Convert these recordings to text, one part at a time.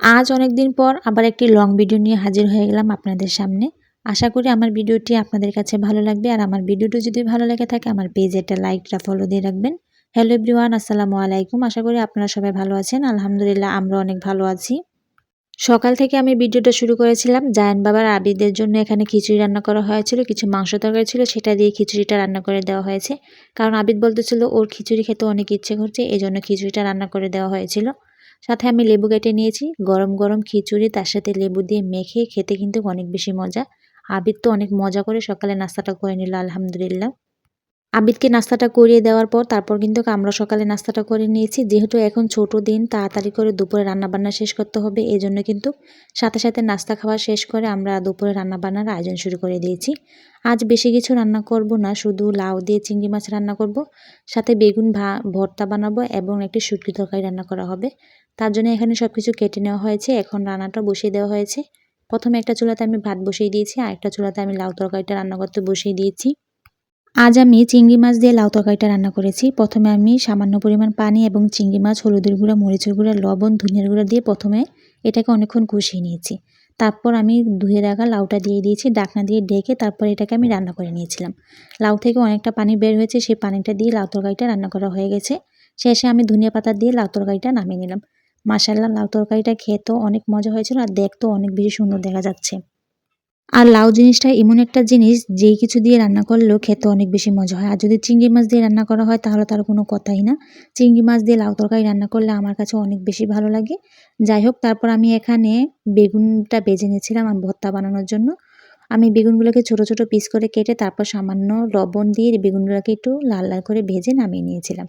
আজ অনেকদিন পর আবার একটি লং ভিডিও নিয়ে হাজির হয়ে গেলাম আপনাদের সামনে। আশা করি আমার ভিডিওটি আপনাদের কাছে ভালো লাগবে, আর আমার ভিডিওটি যদি ভালো লেগে থাকে আমার পেজে একটা লাইকটা ফলো দিয়ে রাখবেন। হ্যালো এভরিওয়ান, আসসালামু আলাইকুম। আশা করি আপনারা সবাই ভালো আছেন। আলহামদুলিল্লাহ আমরা অনেক ভালো আছি। সকাল থেকে আমি ভিডিওটা শুরু করেছিলাম জায়ান বাবার আবিদের জন্য। এখানে খিচুড়ি রান্না করা হয়েছিল, কিছু মাংস তরকারি ছিল, সেটা দিয়ে খিচুড়িটা রান্না করে দেওয়া হয়েছে। কারণ আবিদ বলতেছিল ওর খিচুড়ি খেতে অনেক ইচ্ছে করছে, এই জন্য খিচুড়িটা রান্না করে দেওয়া হয়েছিল। সাথে আমি লেবু কেটে নিয়েছি। গরম গরম খিচুড়ি তার সাথে লেবু দিয়ে মেখে খেতে কিন্তু অনেক বেশি মজা। আবিদ তো অনেক মজা করে সকালে নাস্তাটা করে নিল আলহামদুলিল্লাহ। আবিদকে নাস্তাটা করিয়ে দেওয়ার পর তারপর কিন্তু আমরা সকালে নাস্তাটা করে নিয়েছি। যেহেতু এখন ছোট দিন, তাড়াতাড়ি করে দুপুরে রান্নাবান্না শেষ করতে হবে, এজন্য কিন্তু সাথে সাথে নাস্তা খাওয়া শেষ করে আমরা দুপুরে রান্নাবান্নার আয়োজন শুরু করে দিয়েছি। আজ বেশি কিছু রান্না করব না, শুধু লাউ দিয়ে চিংড়ি মাছ রান্না করব, সাথে বেগুন ভর্তা বানাবো এবং একটি শুটকি তরকারি রান্না করা হবে। তার জন্য এখানে সব কিছু কেটে নেওয়া হয়েছে, এখন রান্নাটা বসিয়ে দেওয়া হয়েছে। প্রথমে একটা চুলাতে আমি ভাত বসিয়ে দিয়েছি, আর একটা চুলাতে আমি লাউ তরকারিটা রান্না করতে বসিয়ে দিয়েছি। আজ আমি চিংড়ি মাছ দিয়ে লাউ তরকারিটা রান্না করেছি। প্রথমে আমি সামান্য পরিমাণ পানি এবং চিংড়ি মাছ, হলুদের গুঁড়া, মরিচের গুঁড়া, লবণ, ধনিয়ার গুঁড়া দিয়ে প্রথমে এটাকে অনেকক্ষণ কষিয়ে নিয়েছি। তারপর আমি ধুয়ে রাখা লাউটা দিয়ে দিয়েছি, ডাকনা দিয়ে ঢেকে তারপর এটাকে আমি রান্না করে নিয়েছিলাম। লাউ থেকে অনেকটা পানি বের হয়েছে, সেই পানিটা দিয়ে লাউ তরকারিটা রান্না করা হয়ে গেছে। শেষে আমি ধনিয়া পাতা দিয়ে লাউ তরকারিটা নামিয়ে নিলাম। মাশাআল্লাহ, লাউ তরকারিটা খেতেও অনেক মজা হয়েছিল আর দেখতেও অনেক বেশি সুন্দর দেখা যাচ্ছে। আর লাউ জিনিসটা এমন একটা জিনিস, যেই কিছু দিয়ে রান্না করলেও খেতে অনেক বেশি মজা হয়। আর যদি চিংড়ি মাছ দিয়ে রান্না করা হয় তাহলে তার কোনো কথাই না। চিংড়ি মাছ দিয়ে লাউ তরকারি রান্না করলে আমার কাছে অনেক বেশি ভালো লাগে। যাই হোক, তারপর আমি এখানে বেগুনটা ভেজে নিয়েছিলাম আমি ভর্তা বানানোর জন্য। আমি বেগুনগুলোকে ছোট ছোট পিস করে কেটে তারপর সামান্য লবণ দিয়ে বেগুনগুলোকে একটু লাল লাল করে ভেজে নামিয়ে নিয়েছিলাম।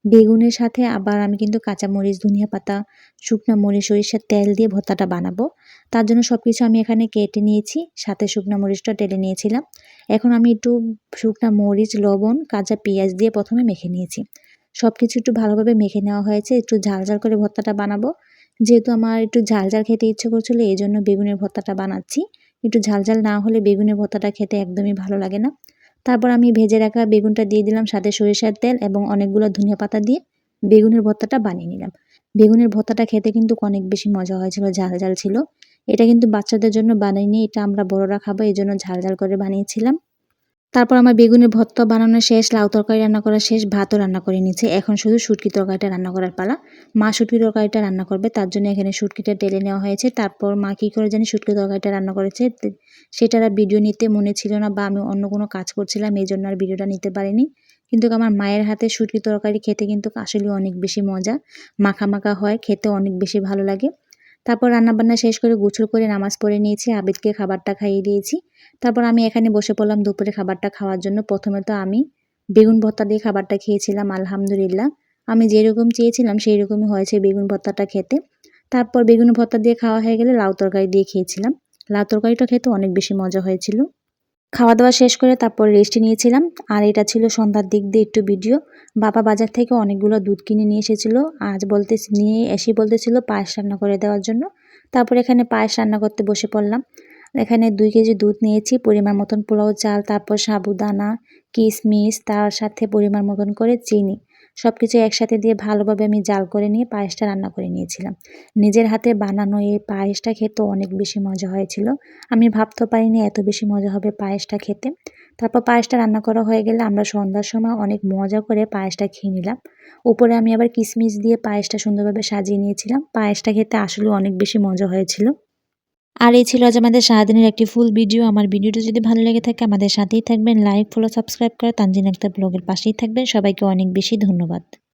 বেগুনের সাথে আবার আমি কিন্তু কাঁচামরিচ, ধনিয়া পাতা, শুকনো মরিচ, সরিষার তেল দিয়ে ভর্তাটা বানাবো। তার জন্য সবকিছু আমি এখানে কেটে নিয়েছি, সাথে শুকনো মরিচটা টেলে নিয়েছিলাম। এখন আমি একটু শুকনা মরিচ, লবণ, কাঁচা পেঁয়াজ দিয়ে প্রথমে মেখে নিয়েছি। সবকিছু একটু ভালোভাবে মেখে নেওয়া হয়েছে। একটু ঝাল ঝাল করে ভর্তাটা বানাবো। যেহেতু আমার একটু ঝাল ঝাল খেতে ইচ্ছে করছিল, এই জন্য বেগুনের ভর্তাটা বানাচ্ছি। একটু ঝাল ঝাল না হলে বেগুনের ভর্তাটা খেতে একদমই ভালো লাগে না। তারপর আমি ভেজে রাখা বেগুনটা দিয়ে দিলাম, সাথে সরিষার তেল এবং অনেকগুলো ধনিয়া পাতা দিয়ে বেগুনের ভর্তাটা বানিয়ে নিলাম। বেগুনের ভর্তাটা খেতে কিন্তু অনেক বেশি মজা হয়েছিল, ঝাল ঝাল ছিল। এটা কিন্তু বাচ্চাদের জন্য বানাইনি, এটা আমরা বড়রা খাবো, এই জন্য ঝাল ঝাল করে বানিয়েছিলাম। তারপর আমার বেগুনের ভর্তা বানানো শেষ, লাউ তরকারি রান্না করা শেষ, ভাতও রান্না করে নিয়েছি। এখন শুধু শুটকি তরকারিটা রান্না করার পালা। মা শুটকি তরকারিটা রান্না করবে, তার জন্য এখানে শুটকিটা টেলে নেওয়া হয়েছে। তারপর মা কী করে জানি শুটকি তরকারিটা রান্না করেছে, সেটার আর ভিডিও নিতে মনে ছিল না, বা আমি অন্য কোনো কাজ করছিলাম, এই জন্য আর ভিডিওটা নিতে পারিনি। কিন্তু আমার মায়ের হাতে শুটকি তরকারি খেতে কিন্তু আসলে অনেক বেশি মজা, মাখা মাখা হয়, খেতে অনেক বেশি ভালো লাগে। তারপর রান্নাবান্না শেষ করে গোসল করে নামাজ পড়ে নিয়েছি, আবিদকে খাবারটা খাইয়ে দিয়েছি। তারপর আমি এখানে বসে পড়লাম দুপুরে খাবারটা খাওয়ার জন্য। প্রথমে তো আমি বেগুন ভর্তা দিয়ে খাবারটা খেয়েছিলাম আলহামদুলিল্লাহ। আমি যেরকম চেয়েছিলাম সেই রকমই হয়েছে বেগুন ভর্তাটা খেতে। তারপর বেগুন ভর্তা দিয়ে খাওয়া হয়ে গেলে লাউ তরকারি দিয়ে খেয়েছিলাম। লাউ তরকারিটা খেতে অনেক বেশি মজা হয়েছিল। খাওয়া-দাওয়া শেষ করে তারপর রেস্ট নিয়েছিলাম। আর এটা ছিল সন্ধ্যার দিক দিয়ে একটু ভিডিও। বাবা বাজার থেকে অনেকগুলো দুধ কিনে নিয়ে এসেছিল। আজ নিয়ে এসে বলতেছিল পায়েস রান্না করে দেওয়ার জন্য। তারপর এখানে পায়েস রান্না করতে বসে পড়লাম। এখানে 2 কেজি দুধ নিয়েছি, পরিমাণ মতন পোলাও চাল, তারপর সাবুদানা, কিশমিশ, তার সাথে পরিমাণ মতন করে চিনি। সবকিছু একসাথে দিয়ে ভালোভাবে আমি জাল করে নিয়ে পায়েসটা রান্না করে নিয়েছিলাম। নিজের হাতে বানানো এই পায়েসটা খেতে অনেক বেশি মজা হয়েছিল। আমি ভাবতে পারিনি এত বেশি মজা হবে পায়েসটা খেতে। তারপর পায়েসটা রান্না করা হয়ে গেলে আমরা সন্ধ্যার সময় অনেক মজা করে পায়েসটা খেয়ে নিলাম। উপরে আমি আবার কিশমিশ দিয়ে পায়েসটা সুন্দরভাবে সাজিয়ে নিয়েছিলাম। পায়েসটা খেতে আসলেও অনেক বেশি মজা হয়েছিল। আর এই ছিল আজ আমাদের সারাদিনের একটি ফুল ভিডিও। আমার ভিডিওটা যদি ভালো লেগে থাকে আমাদের সাথেই থাকবেন, লাইক, ফলো, সাবস্ক্রাইব করে তানজিন আক্তার ব্লগের পাশেই থাকবেন। সবাইকে অনেক বেশি ধন্যবাদ।